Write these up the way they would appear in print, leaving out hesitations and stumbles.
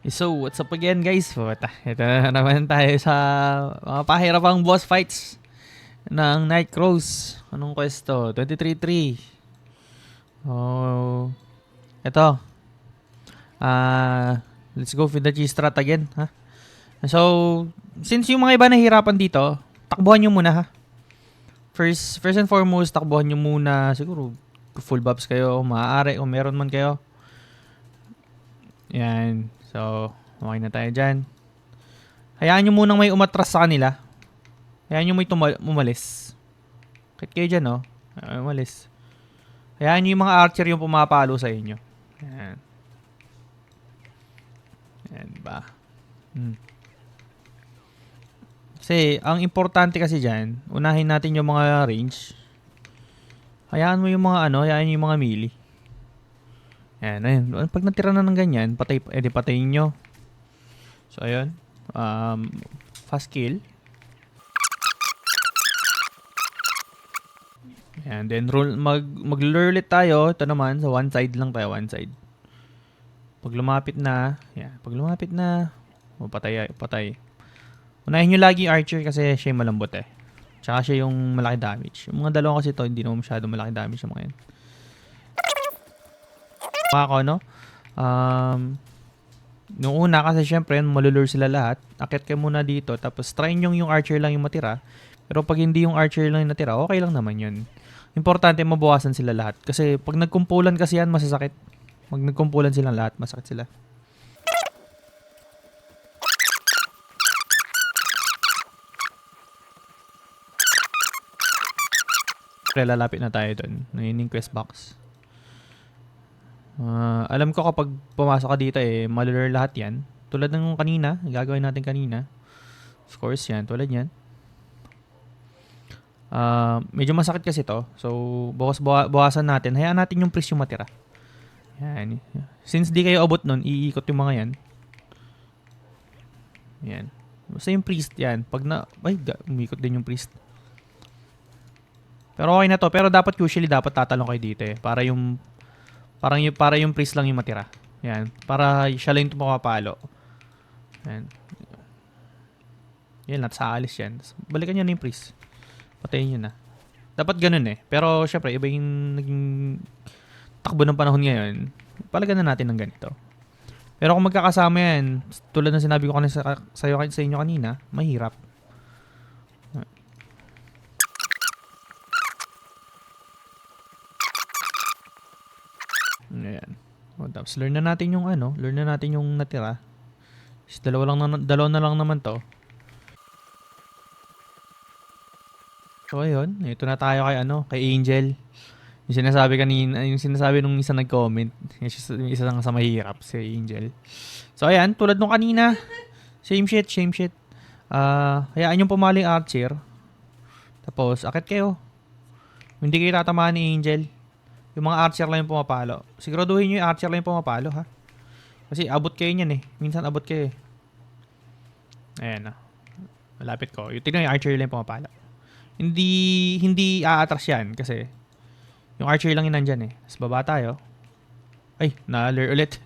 So, what's up again guys? Puta, ito na naman tayo sa mga pahirapang boss fights ng Night Crows. Anong questo? 23-3. Oh, ito. Let's go with the G-Strat again. Ha? So, since yung mga iba nahihirapan dito, takbuhan nyo muna ha. First and foremost, takbuhan nyo muna. Siguro, full buffs kayo. Maaari kung meron man kayo. Yan. So, okay na tayo dyan. Hayaan nyo munang may umatras sa kanila. Hayaan nyo may umalis. Kahit kayo dyan, no? Umalis. Hayaan nyo yung mga archer yung pumapalo sa inyo. Yan. Yan ba? Kasi, ang importante kasi dyan, unahin natin yung mga range. Hayaan mo yung mga hayaan nyo yung mga melee. Yan, ayun. Pag natira na ng ganyan, patayin nyo. So, ayun. Fast kill. Yan, then mag-lure ulit tayo. Ito naman, sa one side lang tayo, one side. Pag lumapit na, patay. Unahin nyo lagi archer kasi siya yung malambot eh. Tsaka siya yung malaki damage. Yung mga dalawang kasi ito, hindi naman masyado malaki damage yung mga yan. Ako, no? Nung una kasi syempre, malulure sila lahat. Akit kayo muna dito, tapos try nyo yung archer lang yung matira. Pero pag hindi yung archer lang yung natira, okay lang naman yun. Importante, mabawasan sila lahat. Kasi pag nagkumpulan kasi yan, masasakit. Pag nagkumpulan silang lahat, masakit sila. Lalapit na tayo doon. Yun yung quest box. Alam ko kapag pumasok ka dito malulure lahat yan. Tulad ng kanina, gagawin natin kanina. Of course yan, tulad yan. Medyo masakit kasi to. So, bawasan natin. Hayaan natin yung priest yung matira. Yan. Since di kayo abot nun, iikot yung mga yan. Yan. Basta yung priest yan. Umikot din yung priest. Pero okay na to. Pero usually dapat tatalong kayo dito Para yung priest lang yung matira. Yan. Para siya lang yung pumapalo. Yan. Yan, sa alis yan. Balikan nyo na yung priest. Patayin nyo na. Dapat ganun Pero syempre, iba yung naging takbo ng panahon ngayon. Palagan na natin ng ganito. Pero kung magkakasama yan, tulad ng sinabi ko kanina sa inyo kanina, mahirap. Ayan. Tapos learn na natin yung natira. Dalawa na lang naman to. So ayun, ito na tayo kay Angel. Yung sinasabi nung isa nag-comment, yung isa lang sa mahirap, si Angel. So ayan, tulad nung kanina, same shit. Hayaan yung pumaling archer. Tapos akit kayo. Hindi kayo tatamaan ni Angel. Yung mga archer lang yung pumapalo. Siguraduhin nyo yung archer lang yung pumapalo, ha? Kasi abot kayo niyan Minsan abot kayo Ayan Malapit ko. Tignan yung archer lang yung pumapalo. Hindi aatras yan kasi yung archer lang yung nandyan Tapos baba tayo. Ay, na-lure ulit.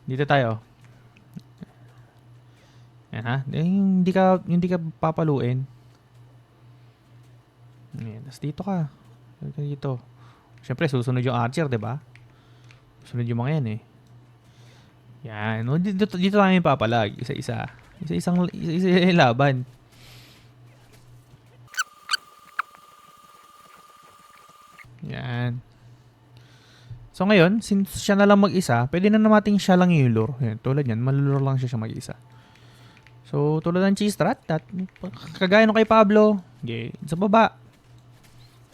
Dito tayo. Ayan ha. Hindi ka papaluin. Ayan. Tapos dito ka. Dito. Siyempre, susunod yung archer, diba? Susunod yung mga yan Yan. Dito namin papalag. Isa-isa. Isa-isang laban. Yan. So ngayon, since siya na lang mag-isa, pwede na natin siya lang i-lure. Yan, tulad yan, malulure lang siya mag-isa. So, tulad ng G-Strat, kagaya nung kay Pablo, sa baba.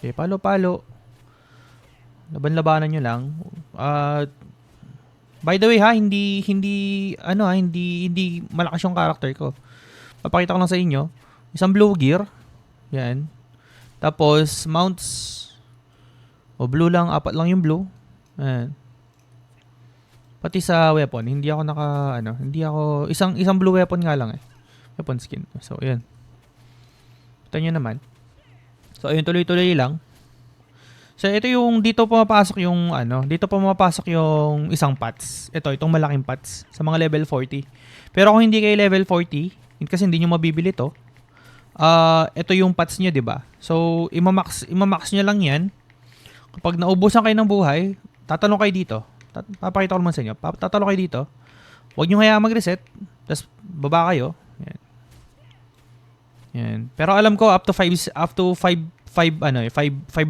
Palo-palo. Laban-labanan nyo lang. By the way hindi malakas yung character ko. Papakita ko lang sa inyo. Isang blue gear. Yan. Tapos, mounts. Blue lang. 4 lang yung blue. Ayan. Pati sa weapon. Hindi ako isang blue weapon nga lang Weapon skin. So, ayan. Kita nyo naman. So, ayun, tuloy-tuloy lang. So ito yung dito pumapasok yung ano, dito pumapasok yung isang pots. Itong malaking pots sa mga level 40. Pero kung hindi kayo level 40, kasi hindi niyo mabibili to. Ito yung pots niyo, 'di ba? So imamax niyo lang 'yan. Kapag naubusan kayo ng buhay, tatalon kayo dito. Papakita ko naman sa inyo. Tatalon kayo dito. Huwag niyo hayaan mag-reset. Tapos baba kayo. Yan. Yan. Pero alam ko up to 5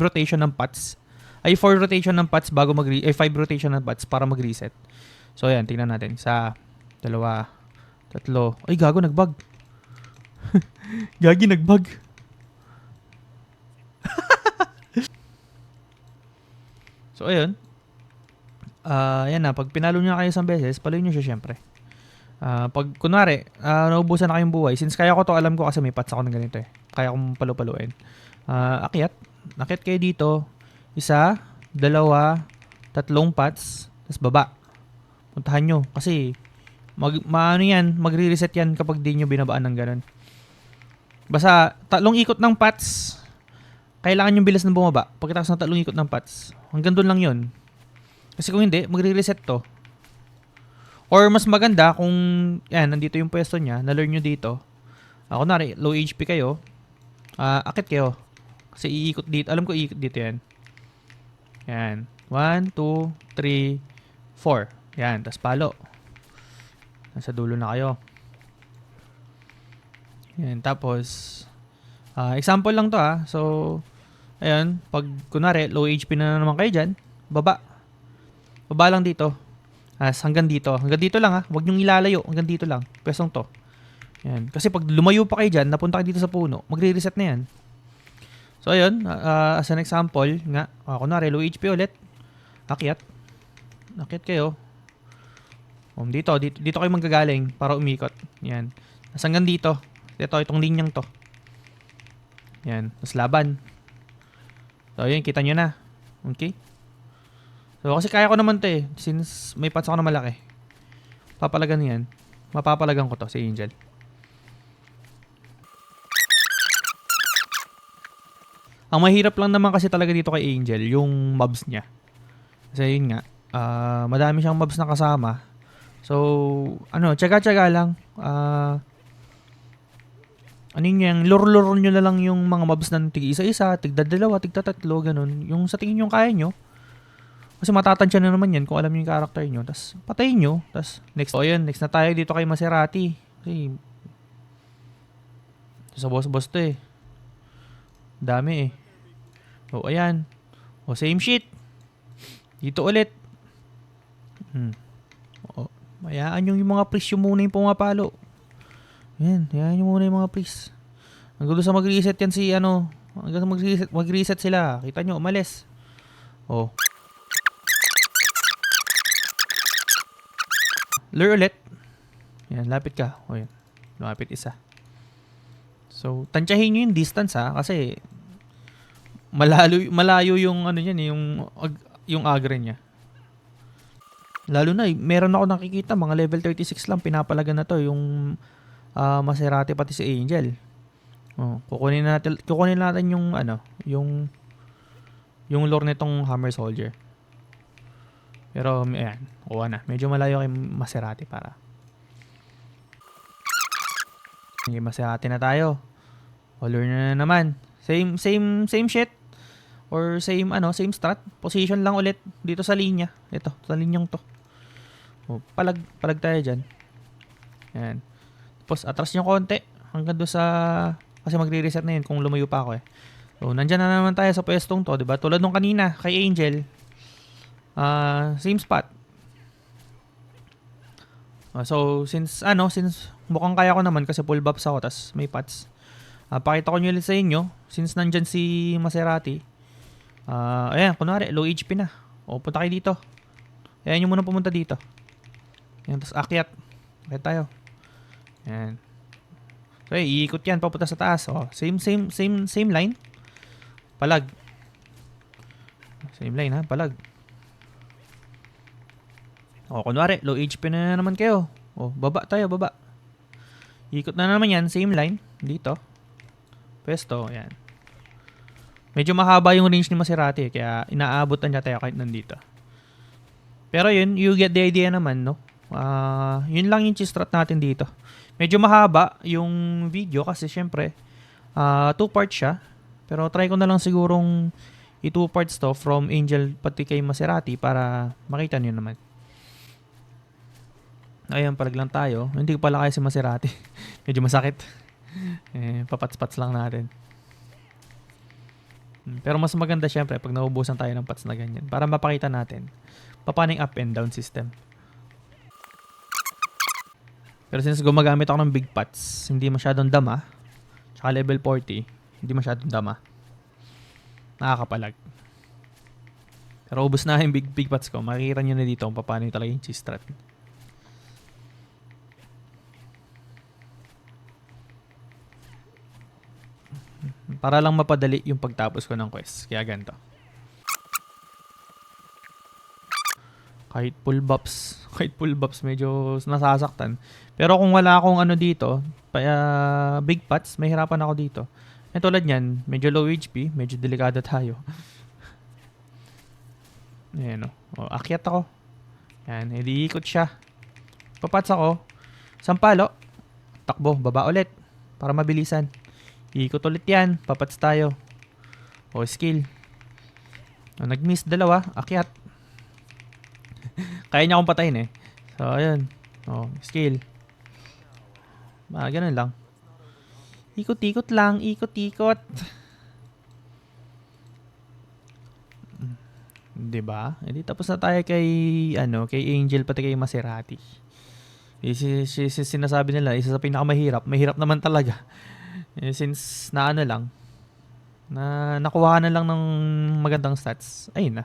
rotation ng pots. Ay 4 rotation ng pots bago 5 rotation ng pots para mag-reset. So ayan, tingnan natin. Sa 2, 3. Ay gago, nag-bug. Gagi, nag-bug. So ayun. Yan na, pag pinalo niya kayo isang beses, paloy niyo siya syempre. Pag kunwari, naubusan na kayong buhay, since kaya ko to, alam ko kasi may pots ako ng ganito eh. Kaya kong palupaluin. Akyat kayo dito. 1, 2, 3 pots, tapos baba. Puntahan nyo. Kasi, magre-reset yan kapag di nyo binabaan ng ganun. Basta, 3 ikot ng pots, kailangan yung bilis na bumaba. Pagkatapos ng 3 ikot ng pots, hanggang doon lang yun. Kasi kung hindi, magre-reset to. Or mas maganda kung, yan, nandito yung pwesto niya, na-learn nyo dito. Kunwari, low HP kayo, akit kayo. Kasi iikot dito. Alam ko iikot dito yan. Yan. 1, 2, 3, 4. Yan. Tapos palo. Nasa dulo na kayo. Yan. Tapos, example lang to ha. So, ayun. Pag, kunwari, low HP na naman kayo dyan, baba. Baba lang dito. Hanggang dito. Hanggang dito lang ha. Huwag nyong ilalayo. Hanggang dito lang. Pwestong to. Yan. Kasi pag lumayo pa kayo dyan, napunta kayo dito sa puno, magre-reset na yan. So, ayun. As an example, nga. Kunwari, low HP ulit. Akyat. Akyat kayo. Dito kayo manggagaling para umikot. Yan. Hanggang dito. Itong linyang to. Yan. Tapos laban. So, ayun. Kita nyo na. Okay? So, kasi kaya ko naman to eh. Since may pots ako na malaki. Papalagan yan. Mapapalagan ko to si Angel. Ang mahirap lang naman kasi talaga dito kay Angel, yung mobs niya. Kasi yun nga, madami siyang mobs na kasama. So, tsaga-tsaga lang. Luro-luro nyo na lang yung mga mobs na tig-isa-isa, tig-2, tig-3, ganun. Yung sa tingin nyo kaya nyo. Kasi matatansya na naman yan kung alam nyo yung character nyo. Tapos, patayin nyo. Tapos, next. So, ayun, next na tayo dito kay Maserati. Kasi, sa boss-boss to eh. Dami eh. O, ayan. O, same shit. Dito ulit. O, hayaan yung mga priest yung muna yung pumapalo. Ayan, hayaan yung muna yung mga priest. Hanggang sa mag-reset yan si hanggang sa mag-reset sila. Kita nyo, umalis. O. Lure ulit. Yan, lapit ka. O, yan. Lapit isa. So, tansyahin nyo yung distance ha. Kasi, malayo yung niyan, yung agre niya. Lalo na, meron ako nakikita, mga level 36 lang, pinapalagan na to, yung Maserati pati si Angel. Kukunin natin yung, yung lore nitong Hammer Soldier. Pero, ayan, kuha na. Medyo malayo kay Maserati para. Okay, Maserati na tayo. Color na naman. Same shit. Or same strat. Position lang ulit dito sa linya. Ito, sa linyang to. Palag tayo dyan. Yan. Tapos atras nyo konti. Hanggang doon sa, kasi magre-reset na yun kung lumayo pa ako eh. So, nandyan na naman tayo sa pwestong to, diba? Tulad nung kanina, kay Angel. Same spot. So, since mukhang kaya ko naman kasi full buffs ako, tas may pots. Pakita ko nyo ulit sa inyo, since nandyan si Maserati. Ayan, kunwari, low HP na. Punta kayo dito. Ayan nyo muna pumunta dito. Ayan, tas akyat. Akyat tayo. Ayan. So, iikot yan, papunta sa taas. Same line. Palag. Same line ha, palag. Kunwari, low HP na naman kayo. Baba tayo, baba. Ikot na naman yan, same line. Dito. Pwesto, yan. Medyo mahaba yung range ni Maserati kaya inaabot na niya tayo kahit nandito. Pero yun, you get the idea naman, no? Yun lang yung strat natin dito. Medyo mahaba yung video kasi syempre, 2 parts siya. Pero try ko na lang sigurong i-2 parts to from Angel pati kay Maserati para makita nyo naman. Ayun, palag lang tayo. Hindi ko pala kaya si Maserati. Medyo masakit. Papats-pats lang natin. Pero mas maganda syempre pag naubusan tayo ng pats na ganyan para mapakita natin paano yung up and down system. Pero since gumagamit ako ng big pots, hindi masyadong dama, tsaka level 40, hindi masyadong dama. Nakakapalag. Pero ubos na yung big pots ko. Makikita nyo na dito kung paano yung talaga yung cheese strat. Para lang mapadali yung pagtapos ko ng quest. Kaya ganito. Kahit full buffs medyo nasasaktan. Pero kung wala akong ano dito, big pots, mahirapan ako dito. Tulad niyan, medyo low HP, medyo delikado tayo. Ayan o. Akyat ako. Ayan, edi ikot siya. Papats ako. Sampalo. Takbo, baba ulit. Para mabilisan. Ikot ulit yan. Papats tayo. Skill. Nag-miss dalawa. Akyat. Kaya niya akong patayin eh. So, ayun. Skill. Ganun lang. Ikot-ikot lang. Ikot-ikot. Diba? Edi tapos na tayo kay Angel pati kay Maserati. Sinasabi nila, isa sa pinakamahirap. Mahirap naman talaga. Since na nakuha na lang ng magandang stats. Ayun na.